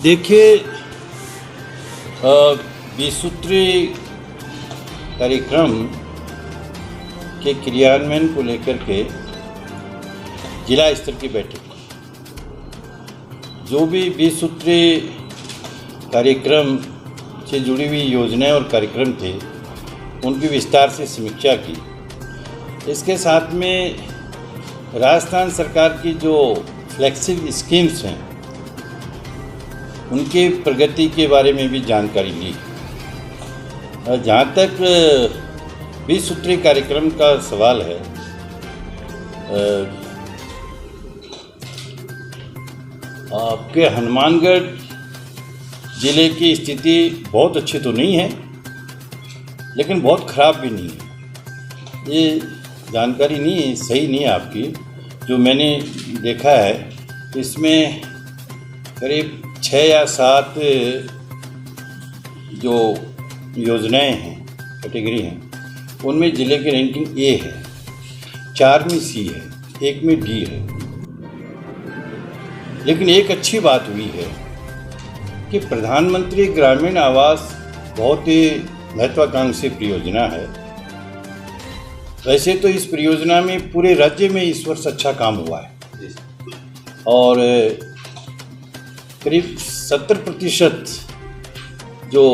देखिए, 20 सूत्री कार्यक्रम के क्रियान्वयन को लेकर के जिला स्तर की बैठक, जो भी 20 सूत्री कार्यक्रम से जुड़ी हुई योजनाएं और कार्यक्रम थे, उनकी विस्तार से समीक्षा की। इसके साथ में राजस्थान सरकार की जो फ्लैगशिप स्कीम्स हैं, उनकी प्रगति के बारे में भी जानकारी ली। जहाँ तक 20 सूत्री कार्यक्रम का सवाल है, आपके हनुमानगढ़ ज़िले की स्थिति बहुत अच्छी तो नहीं है, लेकिन बहुत ख़राब भी नहीं है। ये जानकारी नहीं है, सही नहीं है आपकी। जो मैंने देखा है, इसमें करीब 6 या 7 जो योजनाएं हैं, कैटेगरी हैं, उनमें ज़िले की रैंकिंग ए है, 4 में सी है, 1 में डी है। लेकिन एक अच्छी बात हुई है कि प्रधानमंत्री ग्रामीण आवास बहुत ही महत्वाकांक्षी परियोजना है। वैसे तो इस परियोजना में पूरे राज्य में इस वर्ष अच्छा काम हुआ है और करीब 70% जो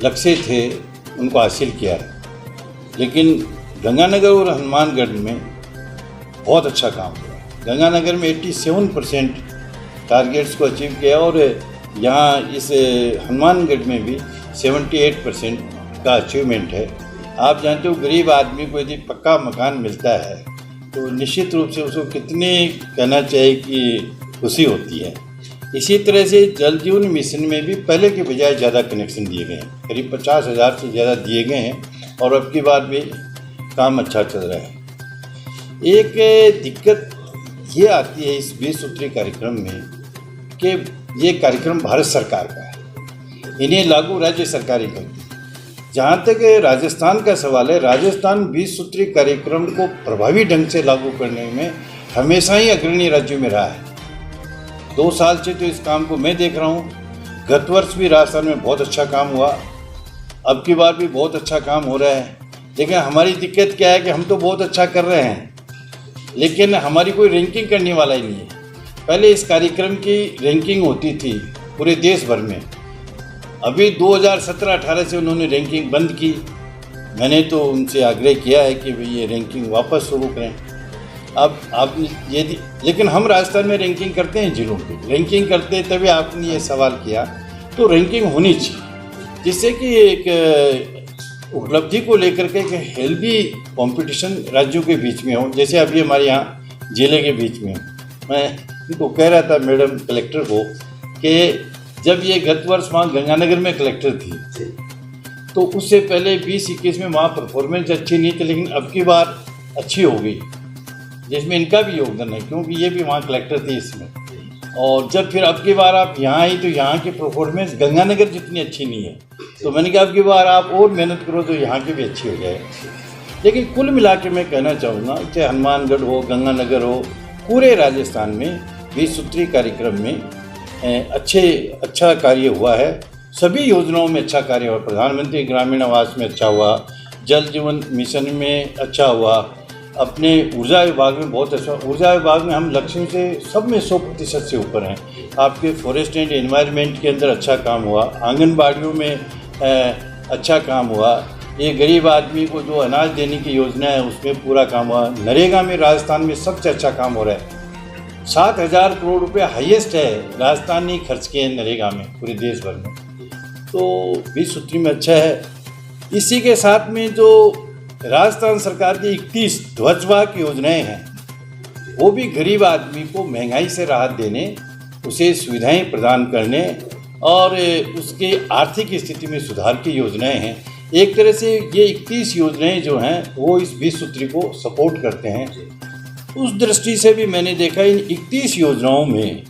लक्ष्य थे उनको हासिल किया है। लेकिन गंगानगर और हनुमानगढ़ में बहुत अच्छा काम हुआ है। गंगानगर में 87% टारगेट्स को अचीव किया और यहाँ इस हनुमानगढ़ में भी 78% का अचीवमेंट है। आप जानते हो, गरीब आदमी को यदि पक्का मकान मिलता है तो निश्चित रूप से उसको कितनी कहना चाहिए कि खुशी होती है। इसी तरह से जल जीवन मिशन में भी पहले के बजाय ज़्यादा कनेक्शन दिए गए हैं, करीब 50,000 से ज़्यादा दिए गए हैं और अब की बार भी काम अच्छा चल रहा है। एक दिक्कत ये आती है इस 20 सूत्री कार्यक्रम में कि ये कार्यक्रम भारत सरकार का है, इन्हें लागू राज्य सरकारें करती है। जहाँ तक राजस्थान का सवाल है, राजस्थान 20 सूत्री कार्यक्रम को प्रभावी ढंग से लागू करने में हमेशा ही अग्रणी राज्यों में रहा है। 2 साल से तो इस काम को मैं देख रहा हूँ। गत वर्ष भी राजस्थान में बहुत अच्छा काम हुआ, अब की बार भी बहुत अच्छा काम हो रहा है। लेकिन हमारी दिक्कत क्या है कि हम तो बहुत अच्छा कर रहे हैं, लेकिन हमारी कोई रैंकिंग करने वाला ही नहीं है। पहले इस कार्यक्रम की रैंकिंग होती थी पूरे देश भर में। अभी 2017-18 से उन्होंने रैंकिंग बंद की। मैंने तो उनसे आग्रह किया है कि भाई ये रैंकिंग वापस शुरू करें। अब आपने यदि, लेकिन हम राजस्थान में रैंकिंग करते हैं, जिलों की रैंकिंग करते हैं, तभी आपने ये सवाल किया। तो रैंकिंग होनी चाहिए, जिससे कि एक उपलब्धि को लेकर के एक हेल्दी कंपटीशन राज्यों के बीच में हो। जैसे अभी हमारे यहाँ जिले के बीच में, मैं उनको कह रहा था मैडम कलेक्टर को कि जब ये गत वर्ष वहाँ गंगानगर में कलेक्टर थी, तो उससे पहले 20-21 में वहाँ परफॉर्मेंस अच्छी नहीं थी, लेकिन अब की बार अच्छी हो गई, जिसमें इनका भी योगदान है, क्योंकि ये भी वहाँ कलेक्टर थे इसमें। और जब फिर अब की बार आप यहाँ आई तो यहाँ की परफॉर्मेंस गंगानगर जितनी अच्छी नहीं है, तो मैंने कहा अब की बार आप और मेहनत करो तो यहाँ की भी अच्छी हो जाए। लेकिन कुल मिला के मैं कहना चाहूँगा, चाहे हनुमानगढ़ हो, गंगानगर हो, पूरे राजस्थान में 20 सूत्री कार्यक्रम में अच्छा कार्य हुआ है। सभी योजनाओं में अच्छा कार्य हुआ। प्रधानमंत्री ग्रामीण आवास में अच्छा हुआ, जल जीवन मिशन में अच्छा हुआ, अपने ऊर्जा विभाग में बहुत अच्छा। ऊर्जा विभाग में हम लक्ष्यों से सब में 100% से ऊपर हैं। आपके फॉरेस्ट एंड एनवायरनमेंट के अंदर अच्छा काम हुआ, आंगनबाड़ियों में अच्छा काम हुआ, ये गरीब आदमी को जो अनाज देने की योजना है उसमें पूरा काम हुआ। नरेगा में राजस्थान में सबसे अच्छा काम हो रहा है। 7,000 करोड़ रुपये हाईएस्ट है राजस्थान ने खर्च किए हैं नरेगा में पूरे देश भर में। तो 20 सूत्री में अच्छा है। इसी के साथ में जो राजस्थान सरकार की 31 ध्वजवाहक योजनाएं हैं, वो भी गरीब आदमी को महंगाई से राहत देने, उसे सुविधाएं प्रदान करने और उसके आर्थिक स्थिति में सुधार की योजनाएं हैं। एक तरह से ये 31 योजनाएं जो हैं वो इस 20 सूत्री को सपोर्ट करते हैं। उस दृष्टि से भी मैंने देखा इन 31 योजनाओं में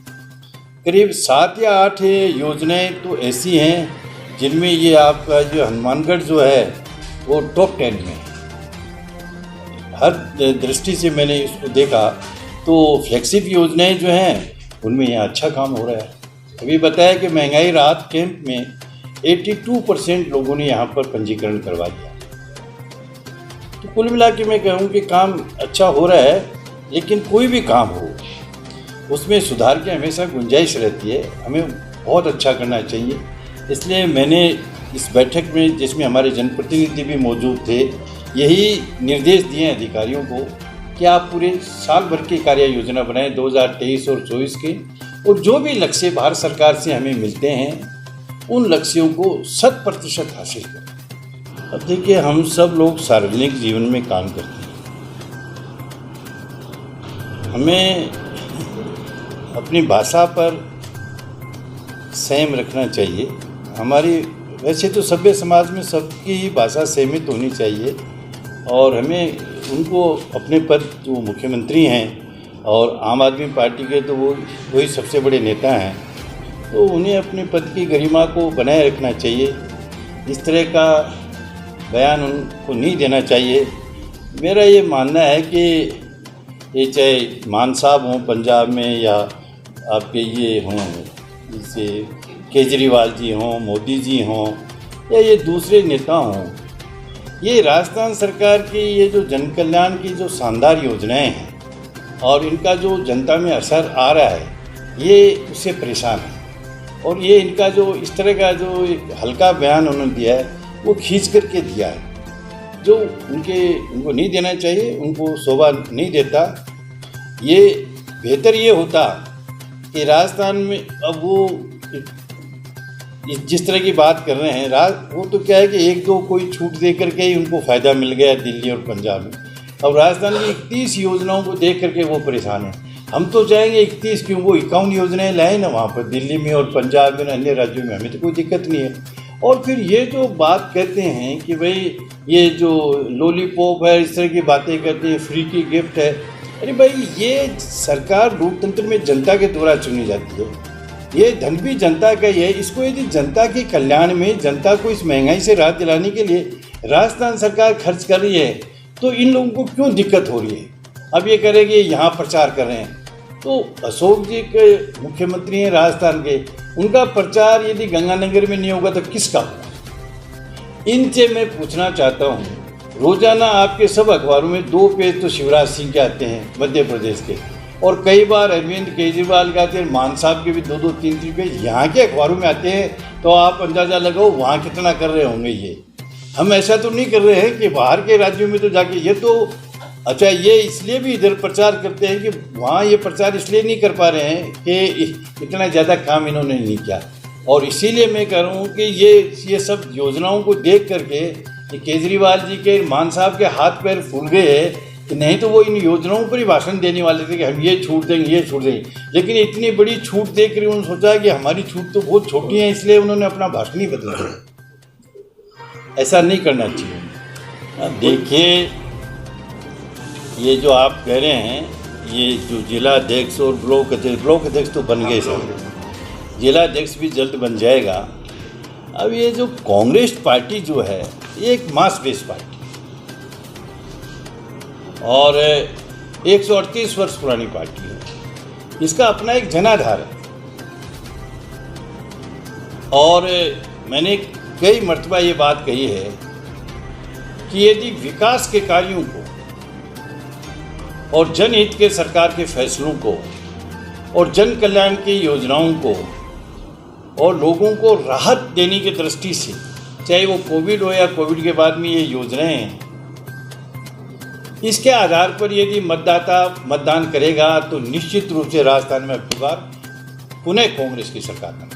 करीब 7 या 8 योजनाएं तो ऐसी हैं जिनमें ये आपका जो हनुमानगढ़ जो है वो टॉप 10 में है। हर दृष्टि से मैंने इसको देखा तो फ्लैगशिप योजनाएं जो हैं उनमें यहाँ अच्छा काम हो रहा है। अभी बताया कि महंगाई राहत कैंप में 82% लोगों ने यहाँ पर पंजीकरण करवा दिया। तो कुल मिला के मैं कहूँ कि काम अच्छा हो रहा है, लेकिन कोई भी काम हो उसमें सुधार की हमेशा गुंजाइश रहती है। हमें बहुत अच्छा करना चाहिए। इसलिए मैंने इस बैठक में, जिसमें हमारे जनप्रतिनिधि भी मौजूद थे, यही निर्देश दिए अधिकारियों को कि आप पूरे साल भर की कार्य योजना बनाएं 2023 और 24 के, और जो भी लक्ष्य भारत सरकार से हमें मिलते हैं उन लक्ष्यों को 100% हासिल करें। अब देखिए, हम सब लोग सार्वजनिक जीवन में काम करते हैं। हमें अपनी भाषा पर संयम रखना चाहिए। हमारी वैसे तो सभ्य समाज में सबकी ही भाषा सीमित होनी चाहिए, और हमें उनको अपने पद, जो मुख्यमंत्री हैं और आम आदमी पार्टी के, तो वही सबसे बड़े नेता हैं, तो उन्हें अपने पद की गरिमा को बनाए रखना चाहिए। इस तरह का बयान उनको नहीं देना चाहिए। मेरा ये मानना है कि ये चाहे मान साहब हों पंजाब में, या आपके ये हों जैसे केजरीवाल जी हों, मोदी जी हों, या ये दूसरे नेता हों, ये राजस्थान सरकार की ये जो जन कल्याण की जो शानदार योजनाएं हैं और इनका जो जनता में असर आ रहा है, ये उससे परेशान है। और ये इनका जो इस तरह का जो एक हल्का बयान उन्होंने दिया है, वो खींच करके दिया है, जो उनको नहीं देना चाहिए, उनको शोभा नहीं देता। ये बेहतर ये होता कि राजस्थान में अब वो जिस तरह की बात कर रहे हैं, वो तो क्या है कि एक दो कोई छूट दे करके ही उनको फ़ायदा मिल गया दिल्ली और पंजाब में। अब राजस्थान की 31 योजनाओं को देख करके वो परेशान है। हम तो चाहेंगे 31 क्यों, वो 51 योजनाएं लाए ना वहाँ पर दिल्ली में और पंजाब में, अन्य राज्यों में, हमें तो कोई दिक्कत नहीं है। और फिर ये जो बात कहते हैं कि भाई ये जो लॉलीपॉप है, इस तरह की बातें करते हैं, फ्री की गिफ्ट है। अरे भाई, ये सरकार लोकतंत्र में जनता के द्वारा चुनी जाती है। ये धन भी जनता का ही है। इसको यदि जनता के कल्याण में, जनता को इस महंगाई से राहत दिलाने के लिए राजस्थान सरकार खर्च कर रही है, तो इन लोगों को क्यों दिक्कत हो रही है? अब ये करेंगे, यहाँ प्रचार कर रहे हैं, तो अशोक जी के मुख्यमंत्री हैं राजस्थान के, उनका प्रचार यदि गंगानगर में नहीं होगा तो किसका होगा? इनसे मैं पूछना चाहता हूँ, रोजाना आपके सब अखबारों में 2 पेज तो शिवराज सिंह के आते हैं मध्य प्रदेश के, और कई बार अरविंद केजरीवाल के आते हैं, मान साहब के भी 2-2, 3-3 पेज यहाँ के अखबारों में आते हैं। तो आप अंदाज़ा लगाओ वहाँ कितना कर रहे होंगे ये। हम ऐसा तो नहीं कर रहे हैं कि बाहर के राज्यों में तो जाके ये तो अच्छा, ये इसलिए भी इधर प्रचार करते हैं कि वहाँ ये प्रचार इसलिए नहीं कर पा रहे हैं कि इतना ज़्यादा काम इन्होंने नहीं किया। और इसीलिए मैं कह रहा हूँ कि ये सब योजनाओं को देख करके केजरीवाल जी के, मान साहब के हाथ पैर फूल गए कि नहीं तो वो इन योजनाओं पर ही भाषण देने वाले थे कि हम ये छूट देंगे, ये छूट देंगे। लेकिन इतनी बड़ी छूट देख कर उन्होंने सोचा कि हमारी छूट तो बहुत छोटी है, इसलिए उन्होंने अपना भाषण ही बदला। ऐसा नहीं करना चाहिए। देखिए, ये जो आप कह रहे हैं, ये जो जिला अध्यक्ष और ब्लॉक अध्यक्ष तो बन गए सर, जिला अध्यक्ष भी जल्द बन जाएगा। अब ये जो कांग्रेस पार्टी जो है, ये एक मास बेस्ड पार्टी और 138 वर्ष पुरानी पार्टी है। इसका अपना एक जनाधार है, और मैंने कई मर्तबा ये बात कही है कि यदि विकास के कार्यों को और जनहित के सरकार के फैसलों को और जन कल्याण की योजनाओं को और लोगों को राहत देने की दृष्टि से, चाहे वो कोविड हो या कोविड के बाद में ये योजनाएं हैं, इसके आधार पर यदि मतदाता मतदान करेगा तो निश्चित रूप से राजस्थान में अब की बार पुनः कांग्रेस की सरकार बनेगी।